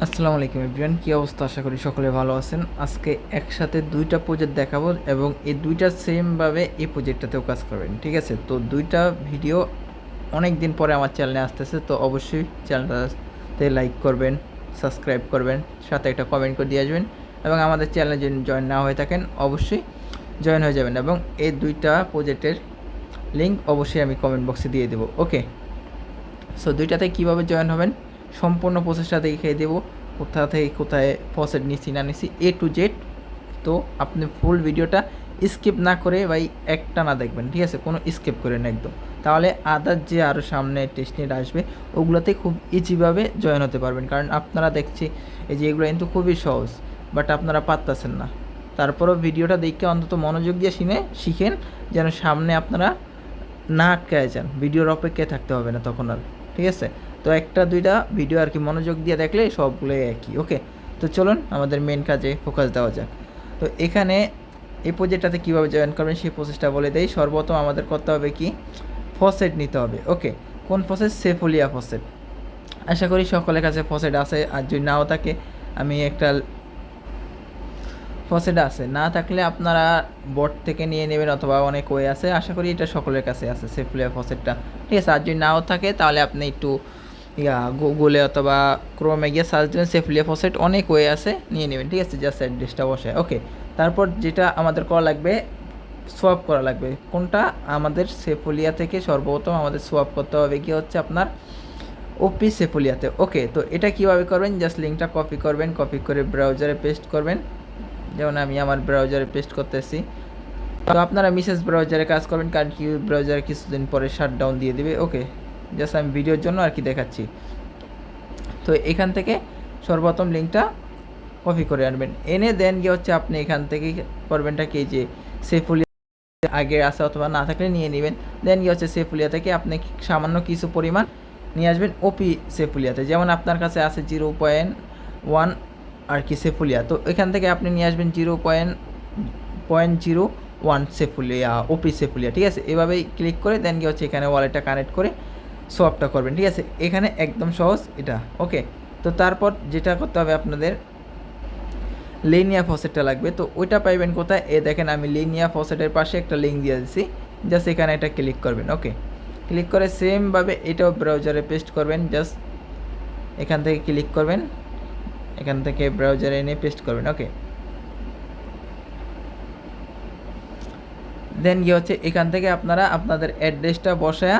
আসসালামু আলাইকুম এভরিওয়ান, কী অবস্থা? আশা করি সকলে ভালো আছেন। আজকে একসাথে দুইটা প্রজেক্ট দেখাবো এবং এই দুইটা সেমভাবে এই প্রজেক্টটাতেও কাজ করবেন, ঠিক আছে? তো দুইটা ভিডিও অনেক দিন পরে আমার চ্যানেলে আসতেছে, তো অবশ্যই চ্যানেলটাতে লাইক করবেন, সাবস্ক্রাইব করবেন, সাথে একটা কমেন্ট করে দিয়ে আসবেন এবং আমাদের চ্যানেলে যদি জয়েন না হয়ে থাকেন অবশ্যই জয়েন হয়ে যাবেন এবং এই দুইটা প্রজেক্টের লিঙ্ক অবশ্যই আমি কমেন্ট বক্সে দিয়ে দেবো। ওকে, সো দুইটাতে কীভাবে জয়েন হবেন সম্পূর্ণ প্রসেসটা দেখিয়ে দেবো, কোথা থেকে কোথায় ফসেট নিচ্ছি না নিচ্ছি A to Z। তো আপনি ফুল ভিডিওটা স্কিপ না করে ভাই একটা না দেখবেন, ঠিক আছে? কোনো স্কিপ করেন একদম, তাহলে আদার যে আরও সামনে টেস্টনেট আসবে ওগুলোতে খুব ইজিভাবে জয়েন হতে পারবেন। কারণ আপনারা দেখছি এই যে এগুলো কিন্তু খুবই সহজ, বাট আপনারা পারতেছেন না। তারপরেও ভিডিওটা দেখে অন্তত মনোযোগ দিয়ে শিখেন, যেন সামনে আপনারা না আটকায় যান, ভিডিওর অপেক্ষায় থাকতে হবে না তখন আর, ঠিক আছে? তো একটা দুইটা ভিডিও আর কি মনোযোগ দিয়ে দেখলে সবগুলোই একই। ওকে, তো চলুন আমাদের মেন কাজে ফোকাস দেওয়া যাক। তো এখানে এই প্রজেক্টটাতে কীভাবে জয়েন করবেন সেই প্রসেসটা বলে দেই। সর্বপ্রথম আমাদের করতে হবে কি, ফসেট নিতে হবে। ওকে, কোন ফসেট? সেফুলিয়া ফসেট। আশা করি সকলের কাছে ফসেট আছে, আর যদি নাও থাকে আমি একটা ফসেট আছে, না থাকলে আপনারা বোর্ড থেকে নিয়ে নেবেন অথবা অনেক ওয়ে আছে। আশা করি এটা সকলের কাছে আছে সেফুলিয়া ফসেটটা, ঠিক আছে? আর যদি নাও থাকে তাহলে আপনি একটু গুগলে অথবা ক্রোমে গিয়ে সার্চ দেবেন সেফুলিয়া ফসেট, অনেক ওয়ে আছে, নিয়ে নেবেন, ঠিক আছে? জাস্ট অ্যাড্রেসটা বসে। ওকে, তারপর যেটা আমাদের করা লাগবে, সোয়াপ করা লাগবে। কোনটা? আমাদের সেফুলিয়া থেকে সর্বপ্রথম আমাদের সোয়াপ করতে হবে কি হচ্ছে আপনার ওপি সেফুলিয়াতে। ওকে, তো এটা কীভাবে করবেন? জাস্ট লিঙ্কটা কপি করবেন, কপি করে ব্রাউজারে পেস্ট করবেন। যেমন আমি আমার ব্রাউজারে পেস্ট করতেছি। তো আপনারা মিসেস ব্রাউজারে কাজ করবেন, কারণ কি ব্রাউজারে কিছুদিন পরে শাটডাউন দিয়ে দিবে। ওকে, জাস্ট আমি ভিডিওর জন্য আর কি দেখাচ্ছি। তো এখান থেকে সর্বপ্রথম লিঙ্কটা কপি করে আনবেন, এনে দেন গিয়ে হচ্ছে আপনি এখান থেকে করবেনটা কি, যে সেফুলিয়া আগে আসা অথবা না থাকলে নিয়ে নেবেন। দেন গিয়ে হচ্ছে সেফুলিয়া থেকে আপনি সামান্য কিছু পরিমাণ নিয়ে আসবেন ওপি সেফুলিয়াতে। যেমন আপনার কাছে আছে 0.1 আর কি সেফুলিয়া, তো এখান থেকে আপনি নিয়ে আসবেন 0.01 সেফুলিয়া, ওপি সেফুলিয়া, ঠিক আছে? এভাবেই ক্লিক করে দেন গিয়ে হচ্ছে এখানে ওয়ালেটটা কানেক্ট করে সোয়াপটা করবেন, ঠিক আছে? এখানে একদম সহজ এটা। ওকে, তো তারপর যেটা করতে হবে আপনাদের লিনিয়া ফসেটটা লাগবে। তো ওইটা পাইবেন কোথায়? দেখেন আমি লিনিয়া ফসেটের পাশে একটা লিঙ্ক দিয়ে দিচ্ছি, জাস্ট এখানে এটা ক্লিক করবেন। ওকে, ক্লিক করে সেমভাবে এটাও ব্রাউজারে পেস্ট করবেন। জাস্ট এখান থেকে ক্লিক করবেন, এখান থেকে ব্রাউজারে এনে পেস্ট করবেন। ওকে, দেন গিয়ে হচ্ছে এখান থেকে আপনারা আপনাদের অ্যাড্রেসটা বসায়া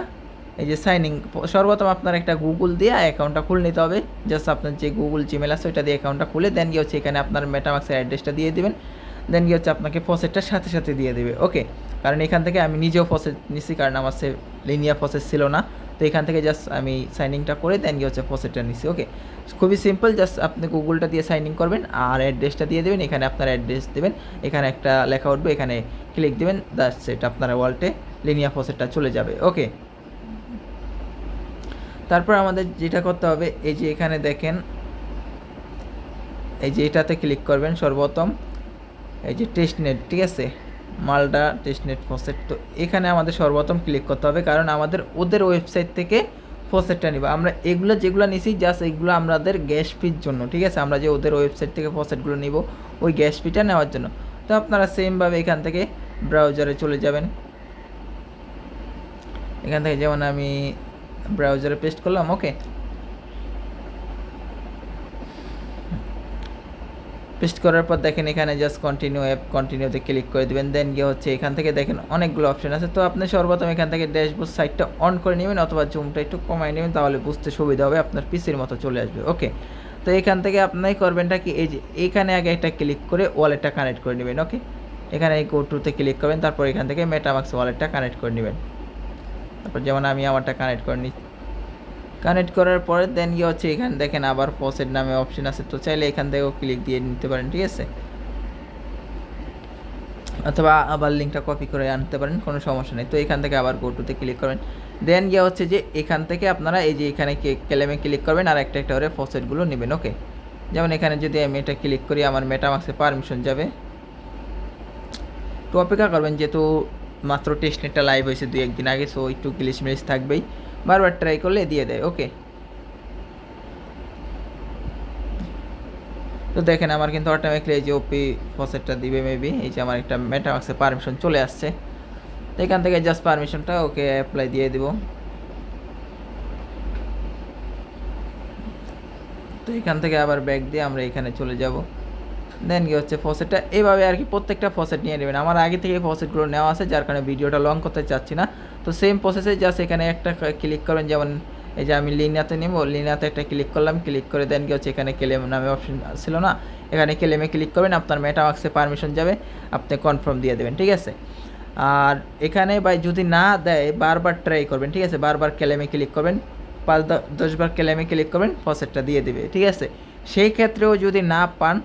এই যে সাইনিং, সর্বপ্রথম আপনার একটা গুগল দিয়ে অ্যাকাউন্টটা খুলে নিতে হবে। জাস্ট আপনার যে গুগল জিমেল আছে ওইটা দিয়ে অ্যাকাউন্টটা খুলে দেন গিয়ে হচ্ছে এখানে আপনার মেটামাক্সের অ্যাড্রেসটা দিয়ে দেবেন। দেন গিয়ে হচ্ছে আপনাকে ফসেটটার সাথে সাথে দিয়ে দেবে। ওকে, কারণ এখান থেকে আমি নিজেও ফসেট নিছি, কারণ আমার সে লিনিয়া ফসেট ছিল না। তো এখান থেকে জাস্ট আমি সাইনিংটা করে দেন গিয়ে হচ্ছে ফসেটটা নিছি। ওকে, খুবই সিম্পল, জাস্ট আপনি গুগলটা দিয়ে সাইনিং করবেন আর অ্যাড্রেসটা দিয়ে দেবেন। এখানে আপনার অ্যাড্রেস দেবেন, এখানে একটা লেখা উঠবে, এখানে ক্লিক দেবেন, দ্যাটস ইট, আপনার ওয়ালেটে লিনিয়া ফসেটটা চলে যাবে। ওকে, তারপর আমাদের যেটা করতে হবে, এই যে এখানে দেখেন এই যে এটাতে ক্লিক করবেন সর্বপ্রথম, এই যে টেস্টনেট, ঠিক আছে? Malta testnet faucet. তো এখানে আমাদের সর্বপ্রথম ক্লিক করতে হবে, কারণ আমাদের ওদের ওয়েবসাইট থেকে ফসেটটা নিব। আমরা এগুলো যেগুলো নিছি জাস্ট এগুলো আমাদের গ্যাস ফির জন্য, ঠিক আছে? আমরা যে ওদের ওয়েবসাইট থেকে ফসেটগুলো নিব ওই গ্যাস ফিটা নেওয়ার জন্য। তো আপনারা সেমভাবে এখান থেকে ব্রাউজারে চলে যাবেন। এখান থেকে যেমন আমি ব্রাউজারে পেস্ট করলাম। ওকে, পেস্ট করার পর দেখেন এখানে জাস্ট কন্টিনিউ অ্যাপ, কন্টিনিউতে ক্লিক করে দেবেন। দেন গিয়ে হচ্ছে এখান থেকে দেখেন অনেকগুলো অপশন আছে। তো আপনি সর্বপ্রথম এখান থেকে ড্যাশবোর্ড সাইটটা অন করে নেবেন অথবা জুমটা একটু কমাই নেবেন, তাহলে বুঝতে সুবিধা হবে, আপনার পিসির মতো চলে আসবে। ওকে, তো এখান থেকে আপনি করবেনটা কি, এই যে এখানে আগে একটা ক্লিক করে ওয়ালেটটা কানেক্ট করে নেবেন। ওকে, এখানে এই গো টুতে ক্লিক করবেন, তারপর এখান থেকে মেটামাক্স ওয়ালেটটা কানেক্ট করে নেবেন। তারপর যেমন আমি আমারটা কানেক্ট করে নিই, কানেক্ট করার পরে দেন গিয়ে হচ্ছে এখানে দেখেন আবার ফসেট নামে অপশন আছে, তো চাইলে এখান থেকেও ক্লিক দিয়ে নিতে পারেন, ঠিক আছে? অথবা আবার লিঙ্কটা কপি করে আনতে পারেন, কোনো সমস্যা নেই। তো এখান থেকে আবার গো টুতে ক্লিক করবেন। দেন গিয়ে হচ্ছে যে এখান থেকে আপনারা এই যে এখানে ক্লেমে ক্লিক করবেন আর একটা একটা করে ফসেটগুলো নেবেন। ওকে, যেমন এখানে যদি আমি এটা ক্লিক করি আমার মেটামাক্সে পারমিশন যাবে, তো অপেক্ষা করবেন, যেহেতু মাত্র টেস্টনেটটা লাইভ হয়েছে 2-1 দিন আগে, সো একটু গ্লিচ মিলিচ থাকবেই, বারবার ট্রাই করলে দিয়ে দেয়। ওকে, তো দেখেন আমার কিন্তু অটোমেটিকলি এই যে ওপি ফসেটটা দিবে মেবি, এই যে আমার একটা মেটামাক্সে পারমিশন চলে আসছে। তো এখান থেকে জাস্ট পারমিশনটা ওকে অ্যাপ্লাই দিয়ে দিব। তো এখান থেকে আবার ব্যাক দিয়ে আমরা এখানে চলে যাব। দেন কি হচ্ছে ফসেটটা এইভাবে আর কি প্রত্যেকটা ফসেট নিয়ে নেবেন। আমার আগে থেকে ফসেটগুলো নেওয়া আছে, যার কারণে ভিডিওটা লং করতে চাচ্ছি না। তো সেম প্রসেসে জাস্ট এখানে একটা ক্লিক করবেন, যেমন এই যে আমি লিনিয়াতে নিব, লিনিয়াতে একটা ক্লিক করলাম, ক্লিক করে দেন কি হচ্ছে এখানে ক্লেম নামে অপশন ছিল না, এখানে ক্লেমে ক্লিক করবেন, আপনার মেটামাক্সে পারমিশন যাবে, আপনি কনফার্ম দিয়ে দেবেন, ঠিক আছে। আর এখানে বা যদি না দেয় বারবার ট্রাই করবেন, ঠিক আছে, বারবার ক্লেমে ক্লিক করবেন, 5-10 বার ক্লেমে ক্লিক করবেন, ফসেটটা দিয়ে দেবে, ঠিক আছে। সেই ক্ষেত্রেও যদি না পান,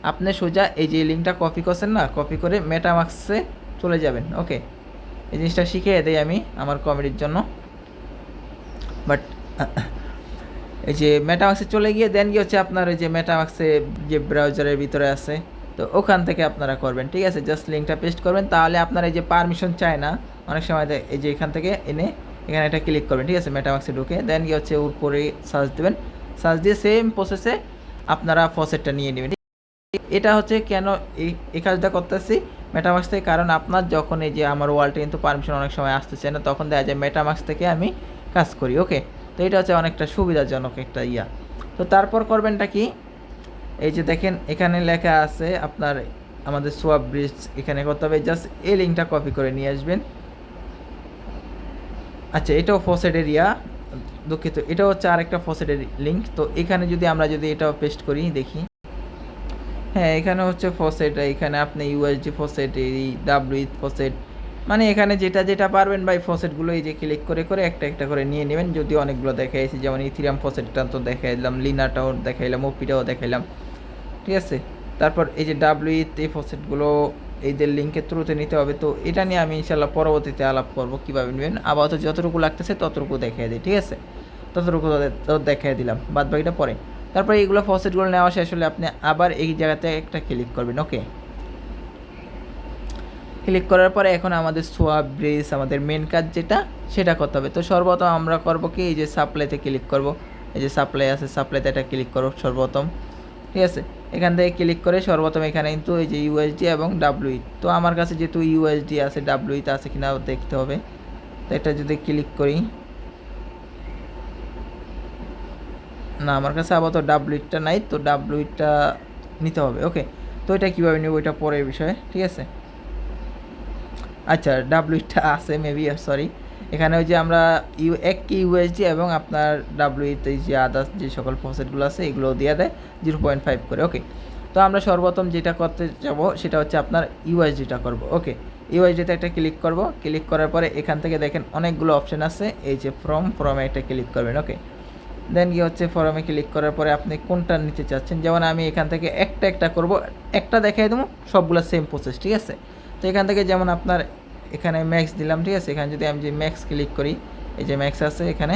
আপনি সোজা এই যে লিঙ্কটা কপি করছেন না, কপি করে মেটামাক্সে চলে যাবেন। ওকে, এই জিনিসটা শিখিয়ে দেই আমি আমার কমেডির জন্য। বাট এই যে মেটামাক্সে চলে গিয়ে দেন কি হচ্ছে আপনার এই যে মেটামাক্সে যে ব্রাউজারের ভিতরে আছে, তো ওখান থেকে আপনারা করবেন, ঠিক আছে। জাস্ট লিঙ্কটা পেস্ট করবেন, তাহলে আপনার এই যে পারমিশন চায় না অনেক সময়, এই যে এখান থেকে এনে এখানে এটা ক্লিক করবেন, ঠিক আছে, মেটামাক্সে ঢুকে দেন কি হচ্ছে উপরে সার্চ দেবেন, সার্চ দিয়ে সেম প্রসেসে আপনারা ফসেটটা নিয়ে নেবেন। এটা হচ্ছে কেন এই কাজটা করতেছি মেটামাক্স থেকে, কারণ আপনার যখন এই যে আমার ওয়ালটা কিন্তু পারমিশন অনেক সময় আসতেছে না, তখন দেখা যায় মেটামাক্স থেকে আমি কাজ করি। ওকে, তো এটা হচ্ছে অনেকটা সুবিধাজনক একটা ইয়া। তো তারপর করবেনটা কি, এই যে দেখেন এখানে লেখা আছে আপনার আমাদের সোয়াপ ব্রিজ, এখানে করতে হবে, জাস্ট এই লিঙ্কটা কপি করে নিয়ে আসবেন। আচ্ছা, এটাও ফসেট এরিয়া, দুঃখিত, এটা হচ্ছে আরেকটা ফসেটের লিঙ্ক। তো এখানে যদি আমরা যদি এটাও পেস্ট করি দেখি, হ্যাঁ এখানে হচ্ছে ফসেট, এখানে আপনি ইউএসডি ফসেট, এই ডাব্লিউ ফসেট, মানে এখানে যেটা যেটা পারবেন ভাই ফসেটগুলো এই যে ক্লিক করে করে একটা একটা করে নিয়ে নেবেন। যদি অনেকগুলো দেখাইছি, যেমন ইথিরিয়াম ফসেটটা তো দেখাইলাম, লিনাটাও দেখাইলাম, ওপিটাও দেখাইলাম, ঠিক আছে। তারপর এই যে ডাব্লিউ এই ফসেটগুলো এইদের লিঙ্কের থ্রুতে নিতে হবে। তো এটা নিয়ে আমি ইনশাল্লাহ পরবর্তীতে আলাপ করবো কীভাবে নেবেন। আপাতত যতটুকু লাগতেছে ততটুকু দেখাই দিই, ঠিক আছে, ততটুকু দেখাই দিলাম, বাদ বাকিটা পরে। তারপরে এইগুলো ফসেটগুলো নেওয়া শেষ হলে আপনি আবার এই জায়গাতে একটা ক্লিক করবেন। ওকে, ক্লিক করার পরে এখন আমাদের সোয়াপ ব্রিজ, আমাদের মেন কাজ যেটা সেটা করতে হবে। তো সর্বপ্রথম আমরা করব কি, এই যে সাপ্লাইতে ক্লিক করব, এই যে সাপ্লাই আছে, সাপ্লাইতে একটা ক্লিক করব সর্বপ্রথম, ঠিক আছে। এখান থেকে ক্লিক করে সর্বপ্রথম এখানে কিন্তু এই যে ইউএসডি এবং ডাব্লিউই, তো আমার কাছে যেহেতু ইউএসডি আছে, ডাব্লিউইতে আছে কিনা দেখতে হবে। তো এটা যদি ক্লিক করি, না আমার কাছে আপাতত ডাব্লিউটা নাই, তো ডাব্লিউটা নিতে হবে। ওকে, তো এটা কীভাবে নেব ওইটা পরের বিষয়, ঠিক আছে। আচ্ছা, ডাব্লিউটা আছে মেবি, সরি, এখানে ওই যে আমরা এক ইউএসডি এবং আপনার ডাব্লিউতে যে আদার্স যে সকল ফসেটগুলো আছে এগুলো দিয়ে দেয় 0.5 করে। ওকে, তো আমরা সর্বপ্রথম যেটা করতে যাব সেটা হচ্ছে আপনার ইউএসডিটা করব। ওকে, ইউএসডিতে একটা ক্লিক করব, ক্লিক করার পরে এখান থেকে দেখেন অনেকগুলো অপশান আছে, এই যে ফর্মে একটা ক্লিক করবেন। ওকে, দেন কি হচ্ছে ফর্মে ক্লিক করার পরে আপনি কোনটা নিতে চাচ্ছেন, যেমন আমি এখান থেকে একটা একটা করব, একটা দেখাই দেবো, সবগুলো সেম প্রসেস, ঠিক আছে। তো এখান থেকে যেমন আপনার এখানে ম্যাক্স দিলাম, ঠিক আছে। এখানে যদি আমি যে ম্যাক্স ক্লিক করি, এই যে ম্যাক্স আছে এখানে,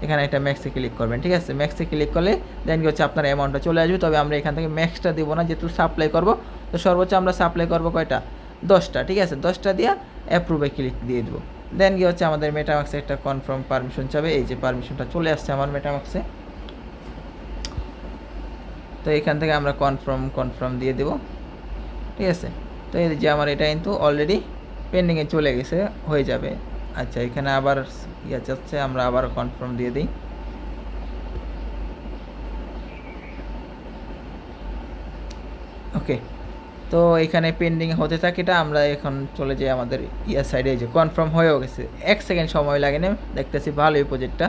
এখানে একটা ম্যাক্সে ক্লিক করবেন, ঠিক আছে। ম্যাক্সে ক্লিক করলে দেন কি হচ্ছে আপনার অ্যামাউন্টটা চলে আসবে। তবে আমরা এখান থেকে ম্যাক্সটা দেবো না, যেহেতু সাপ্লাই করব, তো সর্বোচ্চ আমরা সাপ্লাই করব কয়টা, 10টা, ঠিক আছে। 10টা দিয়ে অ্যাপ্রুভে ক্লিক দিয়ে দেবো। দেন কি হচ্ছে আমাদের মেটামাক্সে একটা কনফার্ম পারমিশন চাবে, এই যে পারমিশনটা চলে আসছে আমার মেটামাক্সে। তো এখান থেকে আমরা কনফার্ম দিয়ে দেব, ঠিক আছে। তো এই যে আমার এটা কিন্তু অলরেডি পেন্ডিংয়ে চলে গেছে, হয়ে যাবে। আচ্ছা, এখানে আবার ইয়ে চাচ্ছে, আমরা আবার কনফার্ম দিয়ে দিই। ওকে, তো এখানে পেন্ডিং হতে থাকে, এটা আমরা এখন চলে যাই আমাদের ইয়ার সাইডে, যে কনফার্ম হয়েও গেছে, 1 সেকেন্ড সময় লাগে না, দেখতেছি ভালোই প্রজেক্টটা।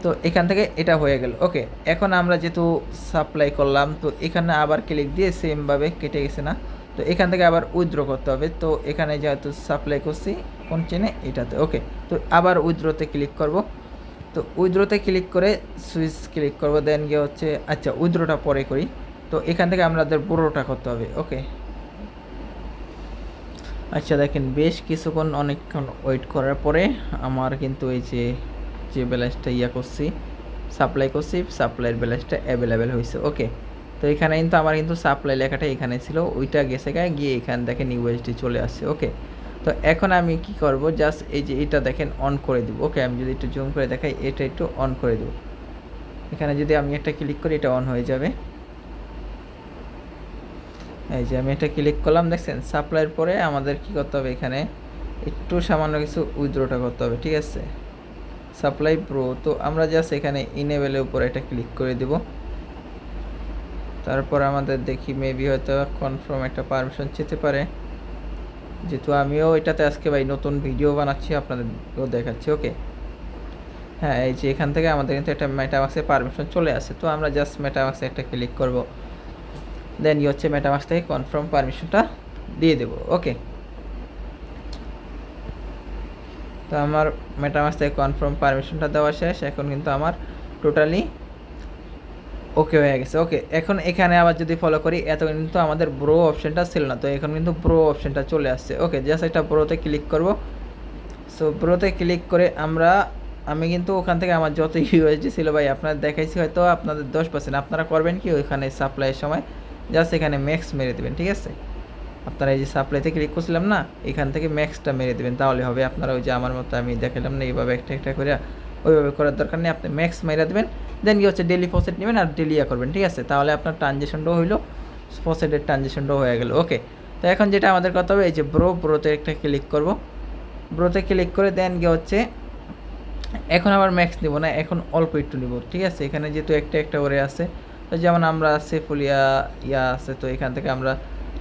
তো এখান থেকে এটা হয়ে গেল। ওকে, এখন আমরা যেহেতু সাপ্লাই করলাম, তো এখানে আবার ক্লিক দিয়ে সেমভাবে কেটে গেছে না, তো এখান থেকে আবার উইথড্র করতে হবে। তো এখানে যেহেতু সাপ্লাই করছি কোন চেনে, এটাতে। ওকে, তো আবার উইথড্রতে ক্লিক করব। তো উইথড্রতে ক্লিক করে সুইচ ক্লিক করব, দেন গিয়ে হচ্ছে, আচ্ছা উইথড্রটা পরে করি। তো এখান থেকে আমাদের বড়োটা করতে হবে। ওকে, আচ্ছা দেখেন বেশ কিছুক্ষণ অনেকক্ষণ ওয়েট করার পরে আমার কিন্তু এই যে ব্যালেন্সটা করছি, সাপ্লাই করছি, সাপ্লাইয়ের ব্যালেন্সটা অ্যাভেলেবেল হয়েছে। ওকে, তো এখানে কিন্তু আমার কিন্তু সাপ্লাই লেখাটা এখানে ছিল, ওইটা গেছে গিয়ে এখানে দেখেন ইউএসডি চলে আসছে। ওকে, তো এখন আমি কি করব, জাস্ট এই যে এটা দেখেন অন করে দেবো। ওকে, আমি যদি একটু জুম করে দেখাই, এটা একটু অন করে দেবো। এখানে যদি আমি একটা ক্লিক করি, এটা অন হয়ে যাবে। এই যে আমি এটা ক্লিক করলাম, দেখছেন সাপ্লাইয়ের পরে আমাদের কি করতে হবে, এখানে একটু সামান্য কিছু উইথড্রটা করতে হবে, ঠিক আছে। সাপ্লাই প্রো, তো আমরা জাস্ট এখানে ইনেবেলের উপর এটা ক্লিক করে দেব। তারপর আমাদের দেখি মেবি হয়তো কনফার্ম একটা পারমিশন চেতে পারে, যেহেতু আমিও এটাতে আজকে ভাই নতুন ভিডিও বানাচ্ছি, আপনাদেরকেও দেখাচ্ছি। ওকে, হ্যাঁ এই যে এখান থেকে আমাদের কিন্তু একটা মেটামাক্সের পারমিশন চলে আসে, তো আমরা জাস্ট মেটামাক্সে একটা ক্লিক করব, দেন হচ্ছে মেটামাক্স থেকে কনফার্ম পারমিশনটা দিয়ে দেব। ওকে, তো আমার মেটামাক্স থেকে কনফার্ম পারমিশনটা দেওয়া শেষ, এখন কিন্তু আমার টোটালি ওকে হয়ে গেছে। ওকে, এখন এখানে আবার যদি ফলো করি, এত কিন্তু আমাদের ব্রো অপশানটা ছিল না, তো এখন কিন্তু ব্রো অপশানটা চলে আসছে। ওকে, জাস্ট একটা ব্রোতে ক্লিক করব। সো ব্রোতে ক্লিক করে আমি কিন্তু ওখান থেকে আমার যত ইউএসডি ছিল ভাই আপনাদের দেখাইছি, হয়তো আপনাদের 10%। আপনারা করবেন কি, ওইখানে সাপ্লাইয়ের সময় জাস্ট এখানে ম্যাক্স মেরে দেবেন, ঠিক আছে। আপনারা এই যে সাপ্লাইতে ক্লিক করছিলাম না, এখান থেকে ম্যাক্সটা মেরে দেবেন, তাহলে হবে। আপনারা ওই যে আমার মতো আমি দেখালাম না এইভাবে একটা একটা করে, ওইভাবে করার দরকার নেই, আপনি ম্যাক্স মেরে দেবেন। দেন কি হচ্ছে ডেলি ফসেট নেবেন আর ডেলিয়া করবেন, ঠিক আছে। তাহলে আপনার ট্রানজেকশনটাও হইলো, ফসেটের ট্রানজেকশনটাও হয়ে গেল। ওকে, তো এখন যেটা আমাদের কথা হবে, এই যে ব্রোতে একটা ক্লিক করব। ব্রোতে ক্লিক করে দেন গিয়ে হচ্ছে এখন আবার ম্যাক্স নিব না, এখন অল্প একটু নিব, ঠিক আছে। এখানে যেহেতু একটা একটা করে আছে, তো যেমন আমরা সেফুলিয়া আছে, তো এখান থেকে আমরা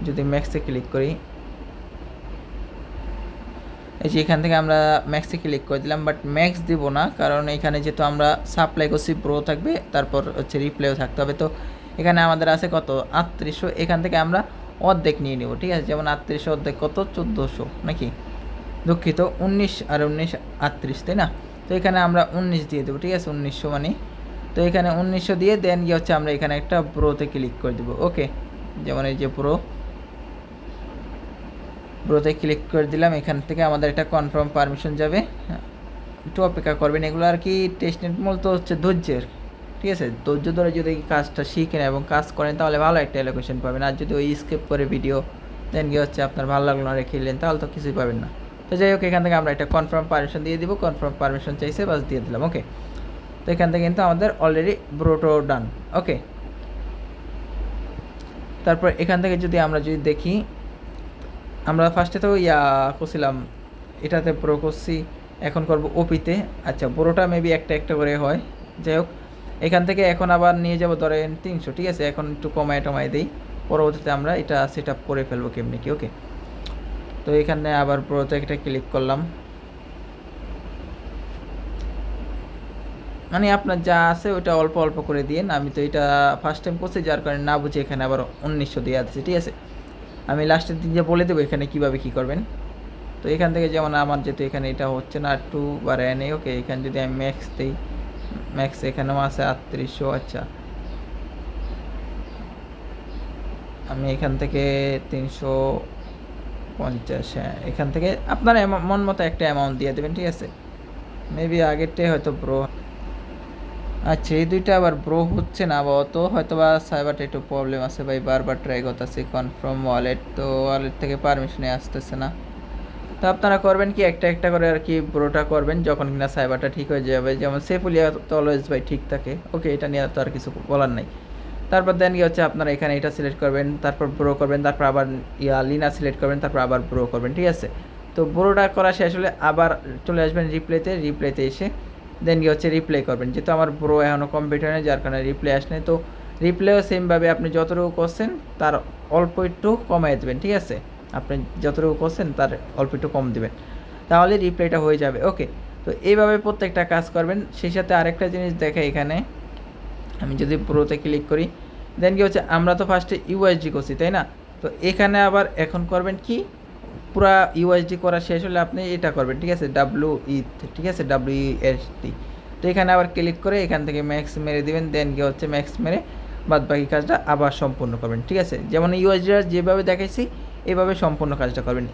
যদি ম্যাক্সে ক্লিক করি, এই যে এখান থেকে আমরা ম্যাক্সে ক্লিক করে দিলাম, বাট ম্যাক্স দিব না, কারণ এখানে যেহেতু আমরা সাপ্লাই করছি প্রো থাকবে, তারপর হচ্ছে রিপ্লেও থাকতে হবে। তো এখানে আমাদের আছে কত 3800, এখান থেকে আমরা অর্ধেক নিয়ে নেব, ঠিক আছে। যেমন 3800 অর্ধেক কত 1400 নাকি, দুঃখিত 19 আর 19 38, তাই না। তো এখানে আমরা 19 দিয়ে দেবো, ঠিক আছে, 1900 মানে। তো এখানে 1900 দিয়ে দেন গিয়ে হচ্ছে আমরা এখানে একটা ব্রোতে ক্লিক করে দেবো। ওকে, যেমন এই যে ব্রোতে ক্লিক করে দিলাম, এখান থেকে আমাদের একটা কনফার্ম পারমিশন যাবে, একটু অপেক্ষা করবেন। এগুলো আর কি টেস্টনেট মূলত হচ্ছে ধৈর্যের, ঠিক আছে। ধৈর্য ধরে যদি কাজটা শিখেন এবং কাজ করেন, তাহলে ভালো একটা অ্যালোকেশন পাবেন। আর যদি ওই স্কিপ করে ভিডিও দেন গিয়ে হচ্ছে আপনার ভালো লাগলো না রেখে দিলেন, তাহলে তো কিছুই পাবেন না। তো যাই হোক, এখান থেকে আমরা একটা কনফার্ম পারমিশন দিয়ে দিব, কনফার্ম পারমিশন চাইছে, বাস দিয়ে দিলাম। ওকে, তো এখান থেকে কিন্তু আমাদের অলরেডি ব্রোটো ডান। ওকে, তারপর এখান থেকে যদি আমরা দেখি, আমরা ফার্স্টে তো করছিলাম এটাতে প্রো করছি, এখন করব ওপিতে। আচ্ছা, বড়োটা মেবি একটা একটা করে হয়, যাই হোক। এখান থেকে এখন আবার নিয়ে যাব ধরেন 300, ঠিক আছে। এখন একটু কমায় দিই, পরবর্তীতে আমরা এটা সেট আপ করে ফেলবো কেমনি কি। ওকে, তো এখানে আবার প্রোতে একটা ক্লিক করলাম, মানে আপনার যা আছে ওইটা অল্প অল্প করে দিন। আমি তো এটা ফার্স্ট টাইম করছি, যার কারণে না বুঝে এখানে আবার 1900 দিয়ে আছে, ঠিক আছে। আমি লাস্টের দিন যে বলে দেবো এখানে কীভাবে কী করবেন। তো এখান থেকে যেমন আমার যেহেতু এখানে এটা হচ্ছে না, একটু বাড়ায় নেই। ওকে, এখানে যদি আমি ম্যাক্স দিই, ম্যাক্স এখানেও আছে 3800। আচ্ছা, আমি এখান থেকে 350, হ্যাঁ, এখান থেকে আপনার মন মতো একটা অ্যামাউন্ট দিয়ে দেবেন, ঠিক আছে। মেবি আগেরটাই হয়তো ব্রো। আচ্ছা, এই দুইটা আবার ব্রো হচ্ছে না আপাতত, হয়তো বা সাইবারটা একটু প্রবলেম আছে ভাই, বারবার ট্রাই করতেছি কনফার্ম ওয়ালেট, তো ওয়ালেট থেকে পারমিশনে আসতেছে না। তো আপনারা করবেন কি, একটা একটা করে আর কি ব্রোটা করবেন, যখন কিনা সাইবারটা ঠিক হয়ে যাবে। যেমন সেফুলিয়া তো অলওয়েজ ভাই ঠিক থাকে। ওকে, এটা নিয়ে তো আর কিছু বলার নাই। তারপর দেন কি হচ্ছে আপনারা এখানে এটা সিলেক্ট করবেন, তারপর ব্রো করবেন, তারপর আবার লিনা সিলেক্ট করবেন, তারপর আবার ব্রো করবেন, ঠিক আছে। তো ব্রোটা করা শেষ হলে আবার চলে আসবেন রিপ্লেতে এসে দেন কি হচ্ছে রিপ্লে করবেন। যেহেতু আমার ব্রো এখনও কমপ্লিট হয় না, যার কারণে রিপ্লে আসে নাই। তো রিপ্লেও সেমভাবে আপনি যতটুকু করছেন তার অল্প একটু কমাই দেবেন, ঠিক আছে। আপনি যতটুকু করছেন তার অল্প একটু কম দেবেন, তাহলে রিপ্লেটা হয়ে যাবে। ওকে, তো এইভাবে প্রত্যেকটা কাজ করবেন। সেই সাথে আরেকটা জিনিস দেখে, এখানে আমি যদি প্রোতে ক্লিক করি, দেন কি হচ্ছে আমরা তো ফার্স্টে ইউএসডি করছি, তাই না। তো এখানে আবার এখন করবেন কি, পুরা ইউএসডি করা শেষ হলে আপনি এটা করবেন, ঠিক আছে, ঠিক আছে, WESD। তো এখানে আবার ক্লিক করে এখান থেকে ম্যাক্স মেরে দিবেন, দেন কি হচ্ছে ম্যাক্স মেরে বাদ বাকি কাজটা আবার সম্পূর্ণ করবেন, ঠিক আছে। যেমন ইউএসডিটা যেভাবে দেখাইছি এইভাবে সম্পূর্ণ কাজটা করবেন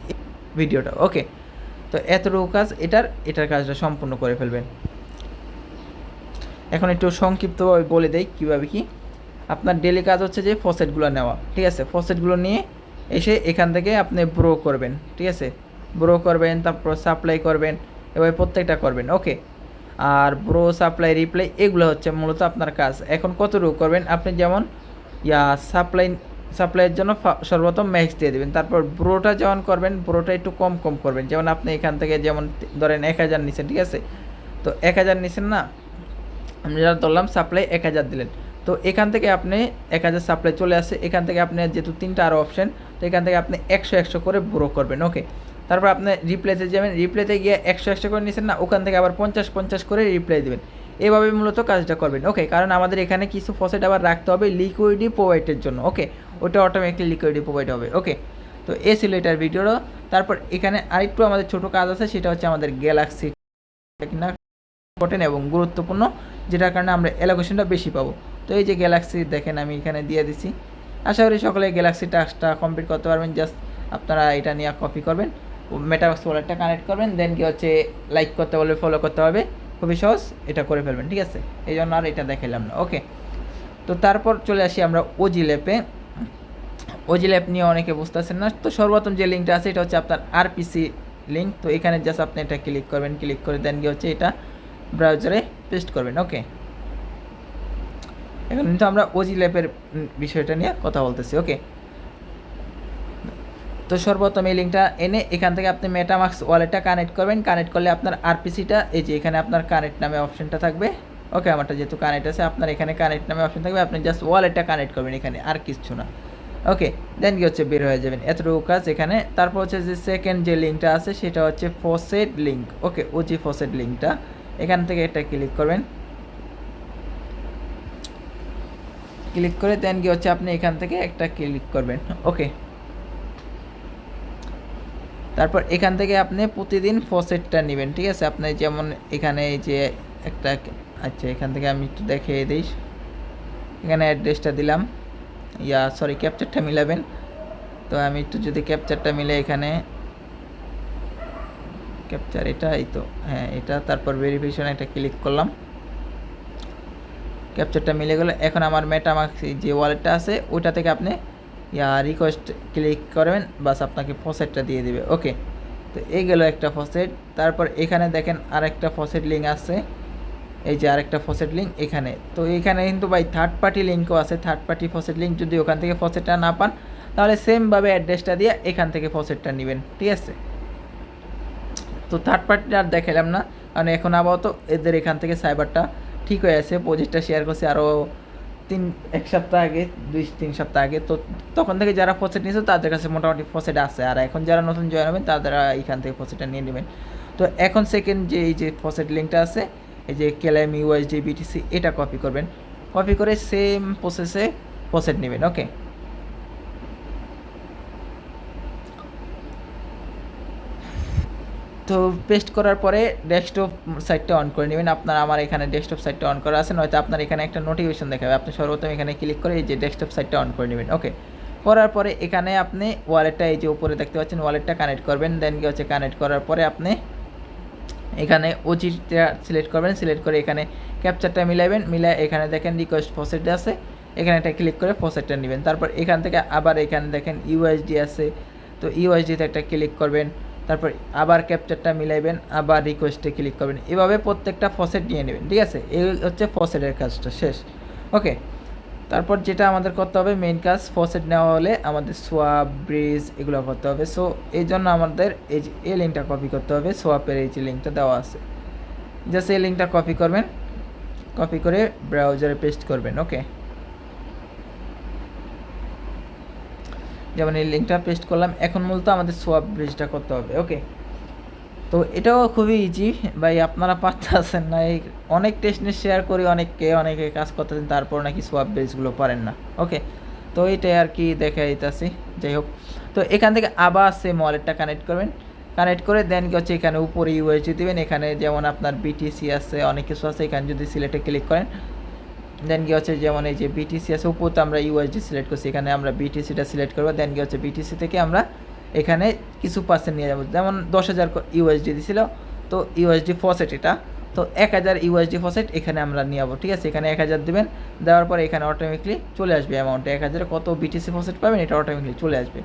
ভিডিওটা। ওকে, তো এতটুকু কাজ এটার কাজটা সম্পূর্ণ করে ফেলবেন। এখন একটু সংক্ষিপ্তভাবে বলে দেই কীভাবে কি। আপনার ডেলি কাজ হচ্ছে যে ফসেটগুলো নেওয়া, ঠিক আছে। ফসেটগুলো নিয়ে এসে এখান থেকে আপনি ব্রো করবেন, ঠিক আছে। ব্রো করবেন, তারপর সাপ্লাই করবেন, এভাবে প্রত্যেকটা করবেন। ওকে, আর ব্রো সাপ্লাই রিপ্লাই এগুলো হচ্ছে মূলত আপনার কাজ। এখন কতটুকু করবেন আপনি, যেমন সাপ্লাই সাপ্লাইয়ের জন্য সর্বপ্রথম ম্যাক্স দিয়ে দেবেন। তারপর ব্রোটা যখন করবেন, ব্রোটা একটু কম কম করবেন। যেমন আপনি এখান থেকে যেমন ধরেন 1000 নিচ্ছেন, ঠিক আছে? তো 1000 নিচ্ছেন না, আমি যা ধরলাম সাপ্লাই 1000 দিলেন, তো এখান থেকে আপনি 1000 সাপ্লাই চলে আসে, এখান থেকে আপনি যেহেতু 3টা আরও অপশান, তো এখান থেকে আপনি 100 করে ব্রো করবেন। ওকে, তারপর আপনি রিপ্লেতে যাবেন, রিপ্লেতে গিয়ে 100 করে নিচ্ছেন না, ওখান থেকে আবার 50 করে রিপ্লাই দেবেন। এভাবে মূলত কাজটা করবেন। ওকে, কারণ আমাদের এখানে কিছু ফসেট আবার রাখতে হবে লিকুইডি প্রোভাইডের জন্য। ওকে, ওটা অটোমেটিকলি লিকুইডি প্রোভাইড হবে। ওকে, তো এ ছিল এটার ভিডিওটা। তারপর এখানে আরেকটু আমাদের ছোটো কাজ আছে, সেটা হচ্ছে আমাদের গ্যালাক্সি কিনা ইম্পর্টেন্ট এবং গুরুত্বপূর্ণ, যেটার কারণে আমরা অ্যালোকেশনটা বেশি পাবো। তো এই যে গ্যালাক্সি দেখেন আমি এখানে দিয়ে দিছি। আশা করি সকলে গ্যালাক্সি টাস্কটা কমপ্লিট করতে পারবেন। জাস্ট আপনারা এটা নিয়ে কপি করবেন, মেটাভার্স ওয়ালেটটা কানেক্ট করবেন, দেন কি হচ্ছে লাইক করতে বলবে, ফলো করতে হবে, খুবই সহজ, এটা করে ফেলবেন। ঠিক আছে, এই জন্য আর এটা দেখাইলাম না। ওকে, তো তারপর চলে আসি আমরা ওজি ল্যাপে। ওজি ল্যাপ নিয়ে অনেকে বুঝতেছেন না। তো সর্বপ্রথম যে লিঙ্কটা আছে এটা হচ্ছে আপনার আরপিসি লিঙ্ক। তো এখানে জাস্ট আপনি এটা ক্লিক করবেন, ক্লিক করে দেন কি হচ্ছে এটা ব্রাউজারে পেস্ট করবেন। ওকে, এখন কিন্তু আমরা ওজি ল্যাপের বিষয়টা নিয়ে কথা বলতেছি। ওকে, তো সর্বপ্রথম এই লিঙ্কটা এনে এখান থেকে আপনি মেটামাক্স ওয়ালেটটা কানেক্ট করবেন। কানেক্ট করলে আপনার আরপিসিটা এই যে এখানে আপনার কানেক্ট নামে অপশনটা থাকবে। ওকে, আমারটা যেহেতু কানেক্ট আছে, আপনার এখানে কানেক্ট নামে অপশন থাকবে, আপনি জাস্ট ওয়ালেটটা কানেক্ট করবেন এখানে, আর কিছু না। ওকে, দেন কি হচ্ছে বের হয়ে যাবেন, এতটুকু কাজ এখানে। তারপর হচ্ছে যে সেকেন্ড যে লিঙ্কটা আছে সেটা হচ্ছে ফসেট লিঙ্ক। ওকে, ওজি ফসেট লিঙ্কটা এখান থেকে এটা ক্লিক করবেন, ক্লিক করে দেন কি হচ্ছে আপনি এখান থেকে একটা ক্লিক করবেন। ওকে, তারপর এখান থেকে আপনি প্রতিদিন ফসেটটা নেবেন। ঠিক আছে, আপনি যেমন এখানে এই যে একটা, আচ্ছা এখান থেকে আমি একটু দেখিয়ে দিই, এখানে অ্যাড্রেসটা দিলাম, সরি ক্যাপচারটা মিলাবেন। তো আমি একটু যদি ক্যাপচারটা মিলে এখানে ক্যাপচার এটা, এই তো হ্যাঁ এটা, তারপর ভেরিফিকেশন একটা ক্লিক করলাম, ক্যাপচারটা মিলে গেলো। এখন আমার মেটামাক্স যে ওয়ালেটটা আছে ওইটা থেকে আপনি রিকোয়েস্ট ক্লিক করবেন, বাস আপনাকে ফসেটটা দিয়ে দিবে। ওকে, তো এই গেল একটা ফসেট। তারপর এখানে দেখেন আরেকটা ফসেট লিঙ্ক আছে, এই যে আরেকটা ফসেট লিঙ্ক এখানে। তো এখানে কিন্তু ভাই থার্ড পার্টি লিঙ্কও আছে, থার্ড পার্টি ফসেট লিঙ্ক। যদি ওখান থেকে ফসেটটা না পান তাহলে সেমভাবে অ্যাড্রেসটা দিয়ে এখান থেকে ফসেটটা নেবেন। ঠিক আছে, তো থার্ড পার্টিটা আর দেখালাম না, কারণ এখন আপাতত এদের এখান থেকে সাইবারটা ঠিক হয়ে আছে। প্রজেক্টটা শেয়ার করছে আরও এক সপ্তাহ আগে, 2-3 সপ্তাহ আগে। তো তখন থেকে যারা ফসেট নিয়েছে তাদের কাছে মোটামুটি ফসেট আছে, আর এখন যারা নতুন জয়েন হবেন তারা এইখান থেকে ফসেটটা নিয়ে নেবেন। তো এখন সেকেন্ড যে এই যে ফসেট লিঙ্কটা আছে, এই যে কেলাম ইউএসডি বিটিসি, এটা কপি করবেন, কপি করে সেম প্রসেসে ফসেট নেবেন। ওকে, তো পেস্ট করার পরে ডেস্কটপ সাইটটা অন করে নেবেন। আপনার আমার এখানে ডেস্কটপ সাইটটা অন করা আছে, নয়তো আপনার এখানে একটা নোটিফিকেশন দেখাবে, আপনি সর্বপ্রথম এখানে ক্লিক করে এই যে ডেস্কটপ সাইটটা অন করে নেবেন। ওকে, করার পরে এখানে আপনি ওয়ালেটটা এই যে উপরে দেখতে পাচ্ছেন ওয়ালেটটা কানেক্ট করবেন। দেন কি হচ্ছে কানেক্ট করার পরে আপনি এখানে ওজিটা সিলেক্ট করবেন, সিলেক্ট করে এখানে ক্যাপচারটা মিলাবেন, মিলায় এখানে দেখেন রিকোয়েস্ট ফসেট আছে, এখানে একটা ক্লিক করে ফসেটটা নেবেন। তারপর এখান থেকে আবার এখানে দেখেন ইউএসডি আছে, তো ইউএসডিতে একটা ক্লিক করবেন, তারপর আবার ক্যাপচারটা মিলাইবেন, আবার রিকোয়েস্টে ক্লিক করবেন। এভাবে প্রত্যেকটা ফসেট নিয়ে নেবেন। ঠিক আছে, এই হচ্ছে ফসেটের কাজটা শেষ। ওকে, তারপর যেটা আমাদের করতে হবে মেইন কাজ, ফসেট নেওয়া হলে আমাদের সোয়াপ ব্রিজ এগুলো করতে হবে। সো এই জন্য আমাদের এই যে এই লিঙ্কটা কপি করতে হবে, সোয়াপের এই যে লিঙ্কটা দেওয়া আছে, জাস্ট এই লিঙ্কটা কপি করবেন, কপি করে ব্রাউজারে পেস্ট করবেন। ওকে, যেমন এই লিঙ্কটা পেস্ট করলাম। এখন মূলত আমাদের সোয়াপ ব্রিজটা করতে হবে। ওকে, তো এটাও খুবই ইজি ভাই, আপনারা পারতেছেন না। এই অনেক টেস্ট নিয়ে শেয়ার করি, অনেকে কাজ করতেছেন, তারপর নাকি সোয়াপ বেসগুলো পারেন না। ওকে, তো এইটাই আর কি দেখা দিতেছি। যাই হোক, তো এখান থেকে আবার সেম ওয়ালেটটা কানেক্ট করবেন, কানেক্ট করে দেন কি হচ্ছে এখানে উপরে ইউএসডি দেবেন। এখানে যেমন আপনার বিটিসি আছে, অনেক কিছু আছে, এখানে যদি সিলেক্টে ক্লিক করেন দেন কি হচ্ছে যেমন এই যে বিটিসি আছে, উপরে আমরা ইউএসডি সিলেক্ট করছি, এখানে আমরা বিটিসিটা সিলেক্ট করবো। দেন কি হচ্ছে বিটিসি থেকে আমরা এখানে কিছু পার্সেন্ট নিয়ে যাবো, যেমন 10,000 ইউএসডি দিছিল, তো ইউএসডি ফসেট এটা, তো 1000 ইউএসডি ফসেট এখানে আমরা নিয়ে যাবো। ঠিক আছে, এখানে 1000 দেবেন, দেওয়ার পরে এখানে অটোমেটিকলি চলে আসবে অ্যামাউন্ট, 1000 কত বিটিসি ফসেট পাবেন এটা অটোমেটিকলি চলে আসবে।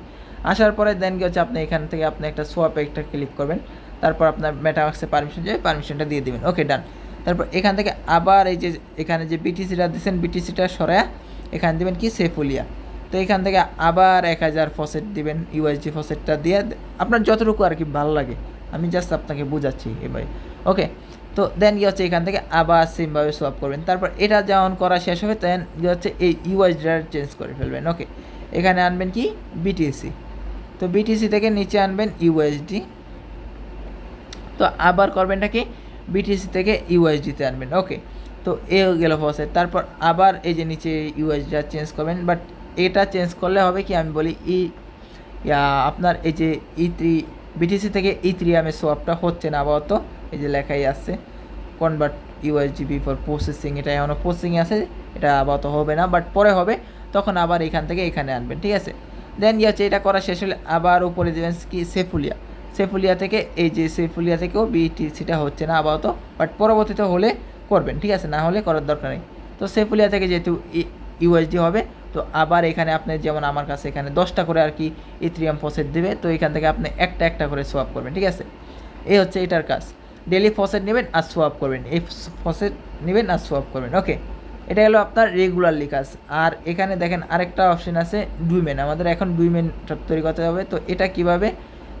আসার পরে দেন কি হচ্ছে আপনি এখান থেকে আপনি একটা সোয়াপে একটা ক্লিক করবেন, তারপর আপনার মেটামাক্সে পারমিশন যাবে, পারমিশনটা দিয়ে দেবেন। ওকে, ডান। তারপর এখান থেকে আবার এই যে এখানে যে বিটিসিটা দিচ্ছেন, বিটিসিটা সরায়া এখানে দেবেন কি সেফুলিয়া, তো এখান থেকে আবার 1000 ফসেট দিবেন, ইউএসডি ফসেটটা দিয়ে আপনার যতটুকু আর কি ভালো লাগে, আমি জাস্ট আপনাকে বোঝাচ্ছি এবার। ওকে, তো দেন কি হচ্ছে এখান থেকে আবার সেমভাবে সোয়াপ করবেন। তারপর এটা যেমন করা শেষ হবে দেন কি হচ্ছে এই ইউএসডিটা চেঞ্জ করে ফেলবেন। ওকে, এখানে আনবেন কি বিটিসি, তো বিটিসি থেকে নিচে আনবেন ইউএসডি, তো আবার করবেনটা কি বিটিসি থেকে ইউএসডিতে আনবেন। ওকে, তো এ গেল ফসেট। তারপর আবার এই যে নিচে ইউএসডিটা চেঞ্জ করবেন, বাট এটা চেঞ্জ করলে হবে কি আমি বলি আপনার এই যে E3 বিটিসি থেকে E3 সোয়াপটা হচ্ছে না আপাতত, এই যে লেখাই আছে কনভার্ট ইউএসডিবি ফর প্রসেসিং, এটা এখনও প্রসেসিংয়ে আছে, এটা আপাতত হবে না, বাট পরে হবে, তখন আবার এখান থেকে এখানে আনবেন। ঠিক আছে, দেন কি হচ্ছে এটা করা শেষ হলে আবার উপরে দেবেন কি সেফুলিয়া থেকে, এই যে সেফুলিয়া থেকেও বিটিসিটা হচ্ছে না আপাতত, বাট পরবর্তীতে হলে করবেন। ঠিক আছে, না হলে করার দরকার নেই। তো সেফুলিয়া থেকে যেহেতু ইউএসডি হবে, তো আবার এখানে আপনি যেমন আমার কাছে এখানে 10টা করে আর কি ইথ্রিয়াম ফসেট দেবে, তো এখান থেকে আপনি একটা একটা করে সোয়াপ করবেন। ঠিক আছে, এই হচ্ছে এটার কাজ। ডেলি ফসেট নেবেন আর সোয়াপ করবেন, এই ফসেট নেবেন আর সোয়াপ করবেন। ওকে, এটা হলো আপনার রেগুলারলি কাজ। আর এখানে দেখেন আরেকটা অপশন আছে ডুইমেন, আমাদের এখন ডুইমেন তৈরি করতে হবে। তো এটা কিভাবে,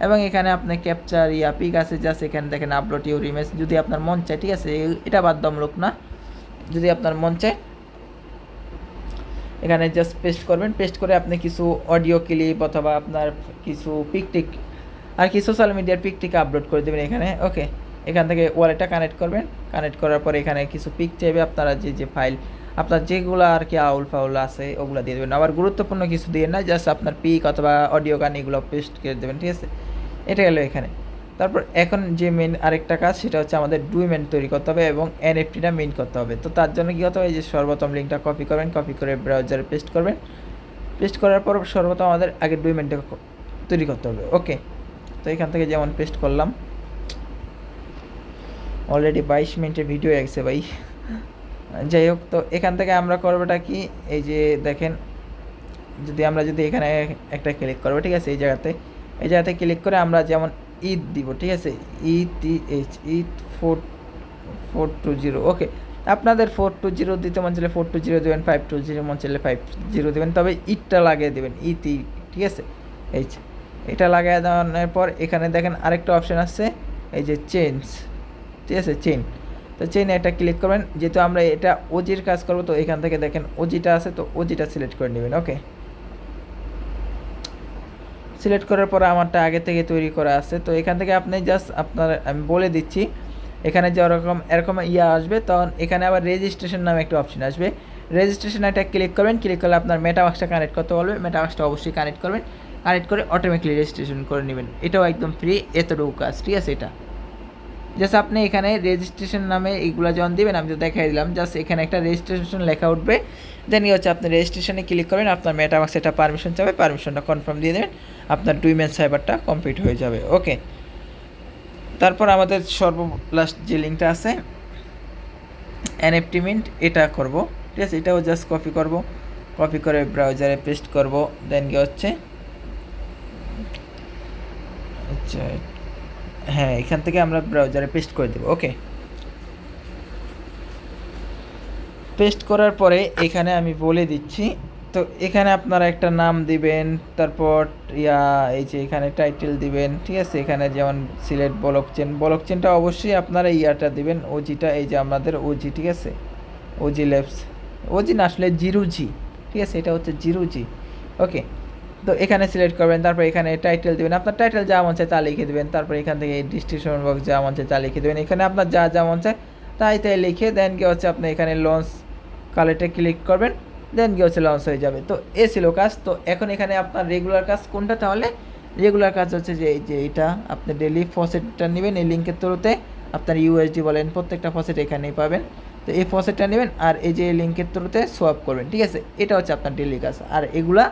এবং এখানে আপনি ক্যাপচার পিক আছে, জাস্ট এখানে দেখেন আপলোড ইউর ইমেজ, যদি আপনার মন চায়। ঠিক আছে, এটা বাধ্যতামূলক না, যদি আপনার মন চায় এখানে জাস্ট পেস্ট করবেন, পেস্ট করে আপনি কিছু অডিও ক্লিপ অথবা আপনার কিছু পিকটিক আর কি সোশ্যাল মিডিয়ার পিকটিকে আপলোড করে দেবেন এখানে। ওকে, এখান থেকে ওয়ালেটটা কানেক্ট করবেন, কানেক্ট করার পরে এখানে কিছু পিক চাইবে, আপনারা যে ফাইল আপনার যেগুলো আর কি আউল ফাউল আছে ওগুলো দিয়ে দেবেন, আবার গুরুত্বপূর্ণ কিছু দিয়ে না, জাস্ট আপনার পিক অথবা অডিও গান এগুলো পেস্ট করে দেবেন। ঠিক আছে, এটা গেলো এখানে। তারপর এখন যে মেন আরেকটা কাজ সেটা হচ্ছে আমাদের ডুইমেন তৈরি করতে হবে এবং এনএফটিটা মিন করতে হবে। তো তার জন্য কী হতে হবে, এই যে সর্বপ্রথম লিঙ্কটা কপি করবেন, কপি করে ব্রাউজারে পেস্ট করবেন, পেস্ট করার পর সর্বপ্রথম আমাদের আগে ডুইমেনটা তৈরি করতে হবে। ওকে, তো এখান থেকে যেমন পেস্ট করলাম, অলরেডি 22 মিনিটের ভিডিও গেছে ভাই, যাই হোক। তো এখান থেকে আমরা করবোটা কি, এই যে দেখেন যদি এখানে একটা ক্লিক করবো, ঠিক আছে, এই জায়গাতে ক্লিক করে আমরা যেমন ঈদ দিব। ঠিক আছে, ঈদ 420। ওকে, আপনাদের 420 দিতে মন চাইলে 420 দেবেন, 520 মন চাইলে 50 দেবেন, তবে ঈদটা লাগিয়ে দেবেন ইতি। ঠিক আছে, এটা লাগিয়ে দেওয়ার পর এখানে দেখেন আরেকটা অপশান আছে, এই যে চেঞ্জ। ঠিক আছে, তো চেইনে একটা ক্লিক করবেন, যেহেতু আমরা এটা ওজির কাজ করবো, তো এখান থেকে দেখেন ওজিটা আছে, তো ওজিটা সিলেক্ট করে নেবেন। ওকে, সিলেক্ট করার পর আমারটা আগে থেকে তৈরি করা আছে, তো এখান থেকে আপনি জাস্ট আমি বলে দিচ্ছি, এখানে যে এরকম আসবে, তখন এখানে আবার রেজিস্ট্রেশন নামে একটা অপশন আসবে, রেজিস্ট্রেশন একটা ক্লিক করবেন, ক্লিক করলে আপনার মেটামাক্সটা কানেক্ট করতে বলবে, মেটামাক্সটা অবশ্যই কানেক্ট করবেন, কানেক্ট করে অটোমেটিকলি রেজিস্ট্রেশন করে নেবেন। এটাও একদম ফ্রি, এতটুকু কাজ। ঠিক আছে, এটা জাস্ট আপনি এখানে রেজিস্ট্রেশন নামে এইগুলো যখন দেবেন, আমি তো দেখাই দিলাম, জাস্ট এখানে একটা রেজিস্ট্রেশন লেখা উঠবে, দেন হচ্ছে আপনি রেজিস্ট্রেশনে ক্লিক করবেন, আপনার মেটামাক্স এটা পারমিশন চাবে, পারমিশনটা কনফার্ম দিয়ে দেবেন, আপনার ডুইমেন সাইবারটা কমপ্লিট হয়ে যাবে। ওকে, তারপর আমাদের সর্বলাস্ট যে লিঙ্কটা আছে এনএফটি মিন্ট, এটা করব। ঠিক আছে, এটাও জাস্ট কপি করব, কপি করে ব্রাউজারে পেস্ট করব, দেন কি হচ্ছে আচ্ছা হ্যাঁ, এখান থেকে আমরা ব্রাউজারে পেস্ট করে দেবো। ওকে, পেস্ট করার পরে এখানে আমি বলে দিচ্ছি, তো এখানে আপনারা একটা নাম দিবেন, তারপর এই যে এখানে টাইটেল দিবেন। ঠিক আছে, এখানে যেমন সিলেক্ট ব্লকচেনটা অবশ্যই আপনারা ইয়াটা দিবেন, ওজিটা, এই যে আমাদের ওজি। ঠিক আছে, ওজি ল্যাবস, ওজি না আসলে 0G। ঠিক আছে, এটা হচ্ছে 0G। ওকে, তো এখানে সিলেক্ট করবেন, তারপর এখানে টাইটেল দেবেন, আপনার টাইটেল যা মন চায় তা লিখে দেবেন, তারপর এখান থেকে ডিসক্রিপশন বক্স যা মন চায় তা লিখে দেবেন, এখানে আপনার যা মন চায় তাই লিখে দেন কি হচ্ছে আপনি এখানে লঞ্চ কালেক্টে ক্লিক করবেন, দেন কি হচ্ছে লঞ্চ হয়ে যাবে। তো এ ছিল কাজ। তো এখন এখানে আপনার রেগুলার কাজ কোনটা, তাহলে রেগুলার কাজ হচ্ছে যে এই যে এটা আপনি ডেলি ফসেটটা নেবেন, এই লিঙ্কের থ্রুতে আপনার ইউএসডি বলেন প্রত্যেকটা ফসেট এখানেই পাবেন, তো এই ফসেটটা নেবেন আর এই যে লিঙ্কের থ্রুতে সোয়াপ করবেন। ঠিক আছে, এটা হচ্ছে আপনার ডেলি কাজ, আর এগুলা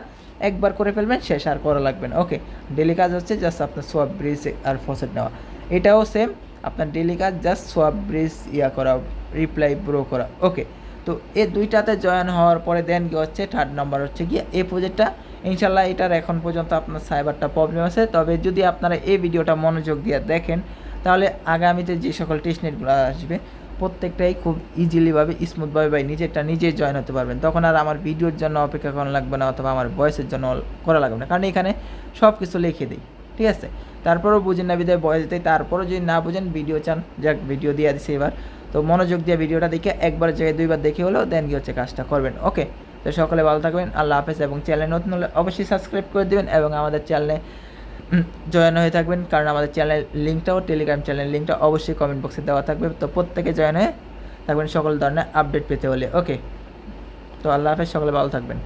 একবার করে ফেলবেন, শেষ আর করা লাগবে না। ওকে, ডেলি কাজ হচ্ছে জাস্ট আপনার সোয়াপ ব্রিজ আর ফসেট নেওয়া, এটাও সেম আপনার ডেলি কাজ, জাস্ট সোয়াপ ব্রিজ করা, রিপ্লাই ব্রো করা। ওকে, তো এই দুইটাতে জয়েন হওয়ার পরে দেন কি হচ্ছে থার্ড নাম্বার হচ্ছে গিয়ে এই প্রজেক্টটা। ইনশাল্লাহ এটার এখন পর্যন্ত আপনার সাইবারটা প্রবলেম আছে, তবে যদি আপনারা এই ভিডিওটা মনোযোগ দিয়ে দেখেন তাহলে আগামীতে যে সকল টেস্টনেটগুলো আসবে প্রত্যেকটাই খুব ইজিলিভাবে স্মুথভাবে ভাই নিজেরটা নিজেই জয়েন হতে পারবেন। তখন আর আমার ভিডিওর জন্য অপেক্ষা করা লাগবে না অথবা আমার ভয়েসের জন্য করা লাগবে না, কারণ এখানে সব কিছু লিখে দিই, ঠিক আছে। তারপরেও বুঝেন না বিদায় ভয়েস দিই, তারপরেও যদি না বুঝেন ভিডিও চান, যাক ভিডিও দিয়ে দিছি এবার, তো মনোযোগ দিয়ে ভিডিওটা দেখে একবার জায়গায় দুইবার দেখে হলেও দেন কি হচ্ছে কাজটা করবেন। ওকে, তো সকলে ভালো থাকবেন, আল্লাহ হাফেজ। এবং চ্যানেল নতুন হলে অবশ্যই সাবস্ক্রাইব করে দেবেন এবং আমাদের চ্যানেলে জয়েন হয়ে থাকবেন, কারণ আমাদের চ্যানেলের লিঙ্কটাও টেলিগ্রাম চ্যানেলের লিঙ্কটা অবশ্যই কমেন্ট বক্সে দেওয়া থাকবে। তো প্রত্যেকে জয়েন হয়ে থাকবেন সকল ধরনের আপডেট পেতে হলে। ওকে, তো আল্লাহ হাফেজ, সকলে ভালো থাকবেন।